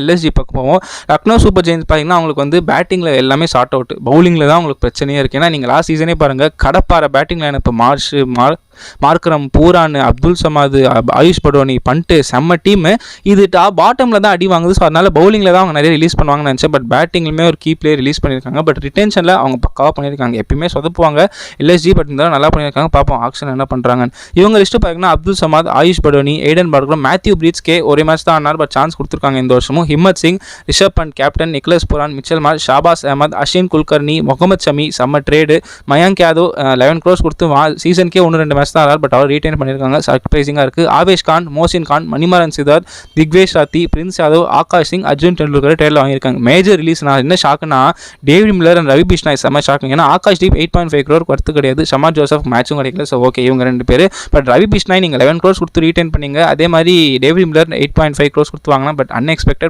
LSG பக்கம் போவோம். Lucknow super Jains பார்த்தீங்கன்னா அவங்களுக்கு வந்து பேட்டிங்கில் எல்லாமே ஷார்ட் அவுட், பவுலிங்கில் தான் அவங்களுக்கு பிரச்சனையே இருக்குது. ஏன்னா நீங்கள் லாஸ்ட் சீசனே பாருங்கள், கடப்பாறை பேட்டிங் லைன் இப்போ மார்க்ரம், பூரான், அப்துல் சமாத், ஆயுஷ் படோனி, பண்ட்டு செம்ம டீமு. இது பாட்டமில் தான் அடி வாங்குது. ஸோ அதனால் பவுலிங்கில் தான் அவங்க நிறைய ரிலீஸ் பண்ணுவாங்கன்னு நினச்சேன். பட் பேட்டிங்லுமே ஒரு கீ பிளேயர் ரிலீஸ் பண்ணியிருக்காங்க. பட் ரிட்டென்ஷனில் அவங்க பக்காவாக பண்ணியிருக்காங்க. எப்பயுமே சொதப்புவாங்க எல்எஸ்ஜி, பட் இருந்தாலும் நல்லா பண்ணியிருக்காங்க. பார்ப்போம் ஆக்ஷன் என்ன பண்ணுறாங்க. இவங்க லிஸ்ட்டு பார்த்தீங்கன்னா Abdul Samad, Ayush Badoni, Aiden Markram, Matthew Breetzke ஒரே மேட்ச் தான் ஆனார், பட் சான்ஸ் கொடுத்துருக்காங்க இந்த வருஷமும். Himmat Singh, Rishabh Pant captain, Nicholas Pooran, Mitchell Marsh, Shahbaz Ahmed, Arshin Kulkarni, Mohammed Shami செம்ம ட்ரேடு, மயங்க் யாதவ் 11 crores கொடுத்து சீசனுக்கே 1-2 மேட்ச் தான் ஆனார், பட் அவர் ரீட்டைன் பண்ணியிருக்காங்க. சர்ப்ரைசிங்காக இருக்குது. ஆவேஷ் கான், மோசின் கான், மணிமாறன் சித்தார்த், திக்வேஷ் ராத்தி, பிரின்ஸ் யாதவ், ஆகாஷ் சிங், அர்ஜுன் டெண்டுல்கர் ட்ரேடில் வாங்கியிருக்காங்க. மேஜர் ரிலீஸ் நான் என்ன ஷாக்குன்னா David Miller and Ravi Bishnoi செம்ம ஷாக்குங்க. ஏன்னா ஆகாஷ் டீப் 8.5 crore worth கிடையாது, ஷமார் ஜோசப் மேட்சும் கிடைக்கல. ஸோ ஓகே இவங்க 2 பேர். பட் ரவி பிஷ்னாய் நீங்கள் 11 crores கொடுத்து ரீட்டைன் பண்ணீங்க. அதே மாதிரி டேவிட் மில்லர் 8.5 crores கொடுத்து வாங்கினா, பட் அன்எக்ஸ்பெக்டட்.